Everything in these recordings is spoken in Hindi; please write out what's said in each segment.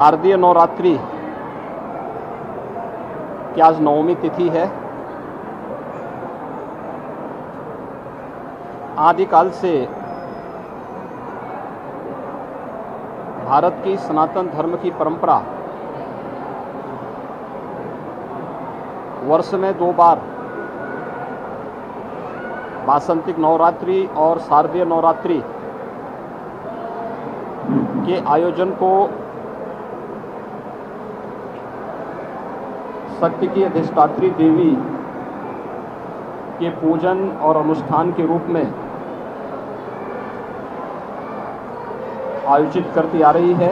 शारदीय नवरात्रि की आज नवमी तिथि है। आदिकाल से भारत की सनातन धर्म की परंपरा वर्ष में 2 बार वासंतिक नवरात्रि और शारदीय नवरात्रि के आयोजन को शक्ति की अधिष्ठात्री देवी के पूजन और अनुष्ठान के रूप में आयोजित करती आ रही है।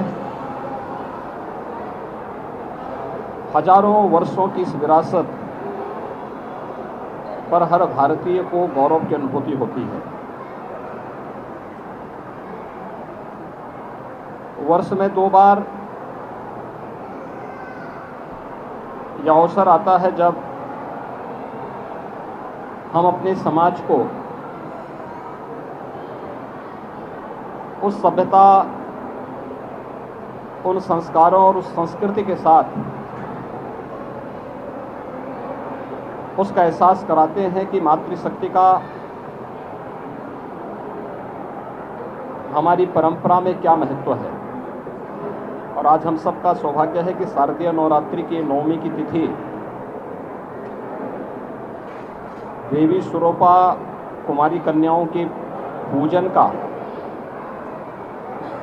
हजारों वर्षों की इस विरासत पर हर भारतीय को गौरव की अनुभूति होती है। वर्ष में 2 बार यह अवसर आता है जब हम अपने समाज को उस सभ्यता, उन संस्कारों और उस संस्कृति के साथ उसका एहसास कराते हैं कि मातृशक्ति का हमारी परंपरा में क्या महत्व है। और आज हम सबका सौभाग्य है कि शारदीय नवरात्रि की नवमी की तिथि देवी स्वरूपा कुमारी कन्याओं के पूजन का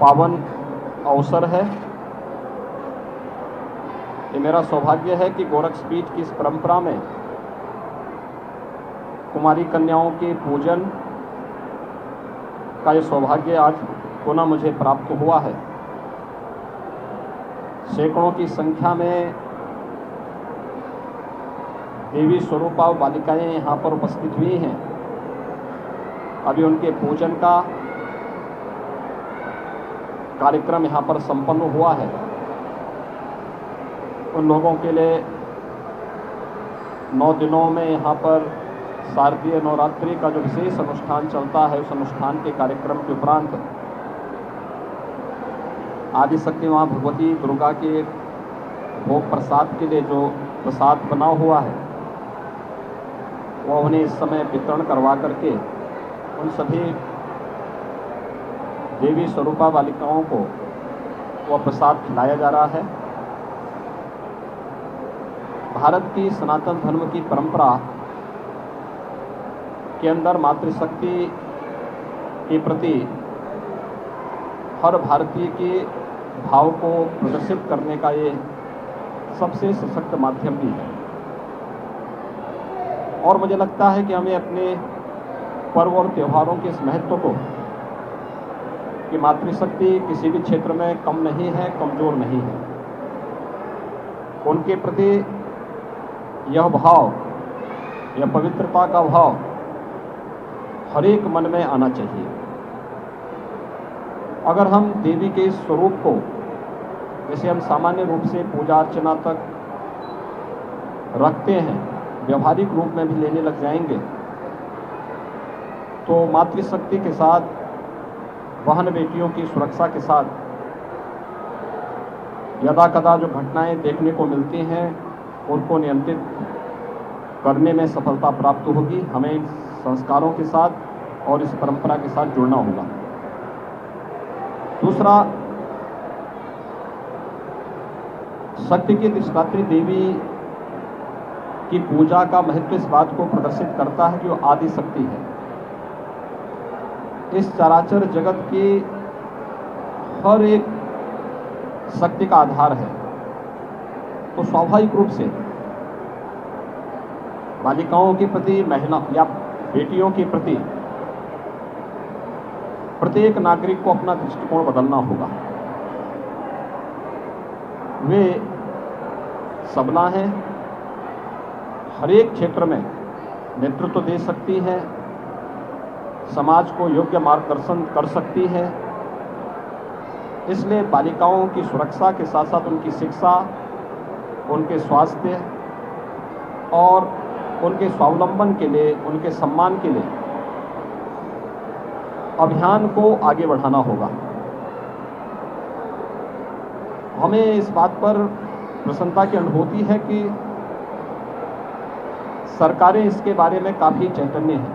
पावन अवसर है। ये मेरा सौभाग्य है कि गोरक्षपीठ की इस परंपरा में कुमारी कन्याओं के पूजन का ये सौभाग्य आज पुनः मुझे प्राप्त हुआ है। सैकड़ों की संख्या में देवी स्वरूपा बालिकाएं यहाँ पर उपस्थित हुई हैं। अभी उनके पूजन का कार्यक्रम यहाँ पर संपन्न हुआ है। उन लोगों के लिए 9 दिनों में यहाँ पर शारदीय नवरात्रि का जो विशेष अनुष्ठान चलता है, उस अनुष्ठान के कार्यक्रम के उपरांत आदिशक्ति माँ भगवती दुर्गा के भोग प्रसाद के लिए जो प्रसाद बना हुआ है वह उन्हें इस समय वितरण करवा करके उन सभी देवी स्वरूपा बालिकाओं को वह प्रसाद खिलाया जा रहा है। भारत की सनातन धर्म की परंपरा के अंदर मातृशक्ति के प्रति हर भारतीय के भाव को प्रदर्शित करने का ये सबसे सशक्त माध्यम भी है। और मुझे लगता है कि हमें अपने पर्व और त्योहारों के इस महत्व को, कि मातृशक्ति किसी भी क्षेत्र में कम नहीं है, कमजोर नहीं है, उनके प्रति यह भाव, यह पवित्रता का भाव हर एक मन में आना चाहिए। अगर हम देवी के इस स्वरूप को, जैसे हम सामान्य रूप से पूजा अर्चना तक रखते हैं, व्यवहारिक रूप में भी लेने लग जाएंगे तो मातृशक्ति के साथ, बहन बेटियों की सुरक्षा के साथ यदा कदा जो घटनाएं देखने को मिलती हैं उनको नियंत्रित करने में सफलता प्राप्त होगी। हमें इन संस्कारों के साथ और इस परंपरा के साथ जुड़ना होगा। दूसरा, शक्ति की अधिष्ठात्री देवी की पूजा का महत्व इस बात को प्रदर्शित करता है कि वो आदि शक्ति है। इस चराचर जगत की हर एक शक्ति का आधार है। तो स्वाभाविक रूप से बालिकाओं के प्रति, महिला या बेटियों के प्रति प्रत्येक नागरिक को अपना दृष्टिकोण बदलना होगा। वे सबला हैं, हर एक क्षेत्र में नेतृत्व दे सकती हैं, समाज को योग्य मार्गदर्शन कर सकती है। इसलिए बालिकाओं की सुरक्षा के साथ साथ उनकी शिक्षा, उनके स्वास्थ्य और उनके स्वावलंबन के लिए, उनके सम्मान के लिए अभियान को आगे बढ़ाना होगा। हमें इस बात पर प्रसन्नता की अनुभूति है कि सरकारें इसके बारे में काफ़ी चैतन्य हैं।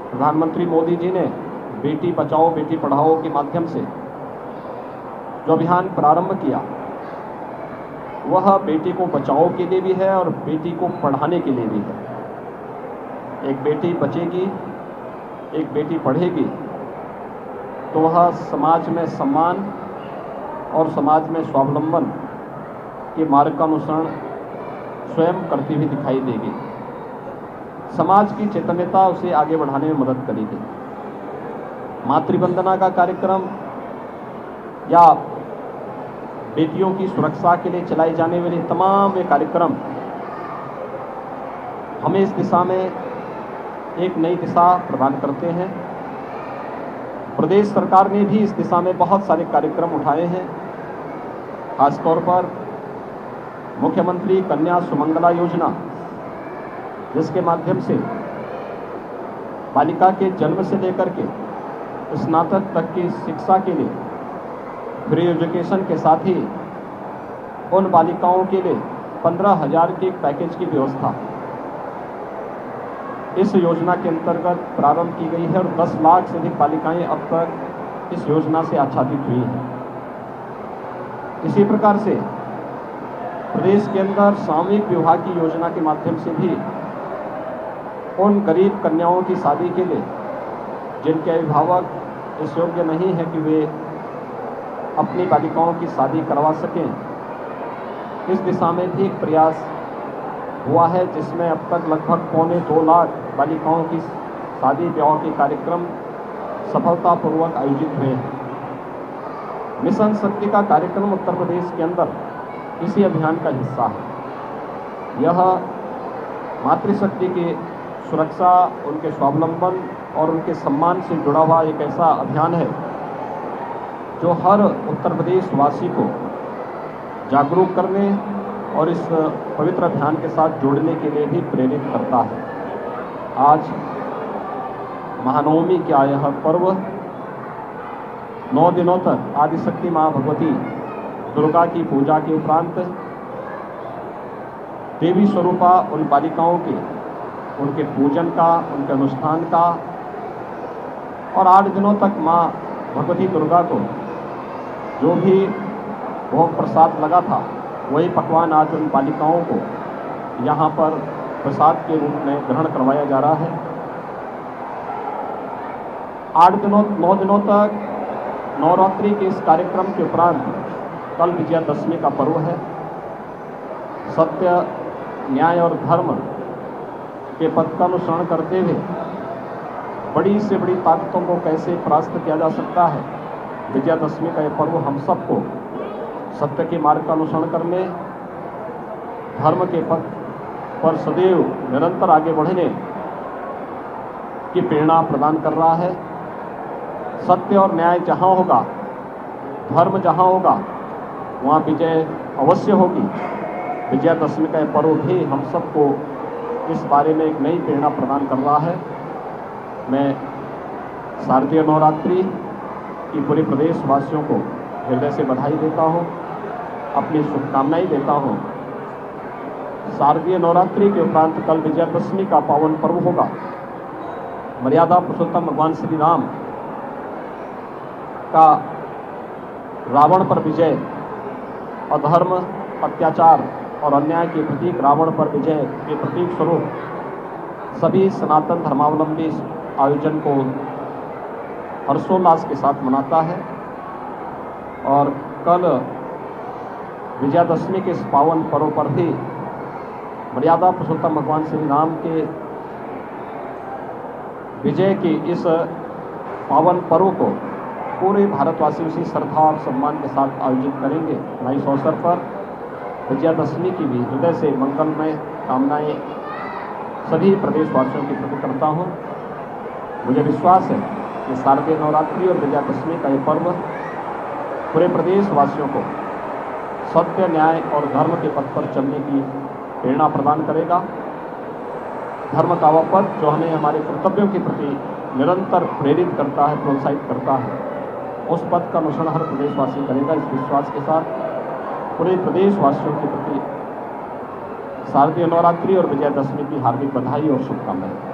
प्रधानमंत्री मोदी जी ने बेटी बचाओ बेटी पढ़ाओ के माध्यम से जो अभियान प्रारंभ किया वह बेटी को बचाओ के लिए भी है और बेटी को पढ़ाने के लिए भी है। एक बेटी बचेगी, एक बेटी पढ़ेगी तो वह समाज में सम्मान और समाज में स्वावलंबन के मार्ग का अनुसरण स्वयं करती हुई दिखाई देगी। समाज की चैतन्यता उसे आगे बढ़ाने में मदद करेगी। मातृवंदना का कार्यक्रम या बेटियों की सुरक्षा के लिए चलाए जाने वाले तमाम ये कार्यक्रम हमें इस दिशा में एक नई दिशा प्रदान करते हैं। प्रदेश सरकार ने भी इस दिशा में बहुत सारे कार्यक्रम उठाए हैं। खासतौर पर मुख्यमंत्री कन्या सुमंगला योजना, जिसके माध्यम से बालिका के जन्म से लेकर के स्नातक तक की शिक्षा के लिए फ्री एजुकेशन के साथ ही उन बालिकाओं के लिए 15,000 के पैकेज की व्यवस्था इस योजना के अंतर्गत प्रारंभ की गई है और 10 लाख से अधिक बालिकाएं अब तक इस योजना से आच्छादित हुई हैं। इसी प्रकार से प्रदेश के अंदर सामूहिक विवाह की योजना के माध्यम से भी उन गरीब कन्याओं की शादी के लिए जिनके अभिभावक इस योग्य नहीं है कि वे अपनी बालिकाओं की शादी करवा सकें, इस दिशा में भी एक प्रयास हुआ है, जिसमें अब तक लगभग 1.25 लाख बालिकाओं की शादी ब्याह के कार्यक्रम सफलतापूर्वक आयोजित हुए हैं। मिशन शक्ति का कार्यक्रम उत्तर प्रदेश के अंदर इसी अभियान का हिस्सा है। यह मातृशक्ति की सुरक्षा, उनके स्वावलंबन और उनके सम्मान से जुड़ा हुआ एक ऐसा अभियान है जो हर उत्तर प्रदेश वासी को जागरूक करने और इस पवित्र अभियान के साथ जोड़ने के लिए भी प्रेरित करता है। आज महानवमी का यह पर्व 9 दिनों तक आदिशक्ति माँ भगवती दुर्गा की पूजा के उपरांत देवी स्वरूपा उन बालिकाओं के उनके पूजन का, उनके अनुष्ठान का और 8 दिनों तक माँ भगवती दुर्गा को जो भी भोग प्रसाद लगा था वही पकवान आज उन बालिकाओं को यहाँ पर प्रसाद के रूप में ग्रहण करवाया जा रहा है। 9 दिनों तक नवरात्रि के इस कार्यक्रम के उपरांत कल विजयादशमी का पर्व है। सत्य, न्याय और धर्म के पथ का अनुसरण करते हुए बड़ी से बड़ी ताकतों को कैसे परास्त किया जा सकता है, विजयादशमी का यह पर्व हम सबको सत्य के मार्ग का अनुसरण करने, धर्म के पथ पर सदैव निरंतर आगे बढ़ने की प्रेरणा प्रदान कर रहा है। सत्य और न्याय जहाँ होगा, धर्म जहाँ होगा, वहाँ विजय अवश्य होगी। विजयादशमी का यह पर्व भी हम सबको इस बारे में एक नई प्रेरणा प्रदान कर रहा है। मैं शारदीय नवरात्रि की पूरे प्रदेशवासियों को हृदय से बधाई देता हूँ, अपनी शुभकामनाएं देता हूँ। शारदीय नवरात्रि के उपरांत कल विजयादशमी का पावन पर्व होगा। मर्यादा पुरुषोत्तम भगवान श्री राम का रावण पर विजय, अधर्म, अत्याचार और अन्याय के प्रतीक रावण पर विजय के प्रतीक स्वरूप सभी सनातन धर्मावलंबी आयोजन को हर्षोल्लास के साथ मनाता है। और कल विजयादशमी के इस पावन पर्व पर भी मर्यादा पुरुषोत्तम भगवान श्री राम के विजय के इस पावन पर्व को पूरे भारतवासी उसी श्रद्धा और सम्मान के साथ आयोजित करेंगे। मैं इस अवसर पर विजयादशमी की भी हृदय से मंगलमय कामनाएं सभी प्रदेशवासियों के प्रति करता हूँ। मुझे विश्वास है कि शारदीय नवरात्रि और विजयादशमी का यह पर्व पूरे प्रदेशवासियों को सत्य, न्याय और धर्म के पथ पर चलने की प्रेरणा प्रदान करेगा। धर्म का वह पथ जो हमें हमारे कर्तव्यों के प्रति निरंतर प्रेरित करता है, प्रोत्साहित करता है, उस पद का अनुसरण हर प्रदेशवासी करेगा। इस विश्वास के साथ पूरे प्रदेशवासियों के प्रति शारदीय नवरात्रि और विजयदशमी की हार्दिक बधाई और शुभकामनाएं।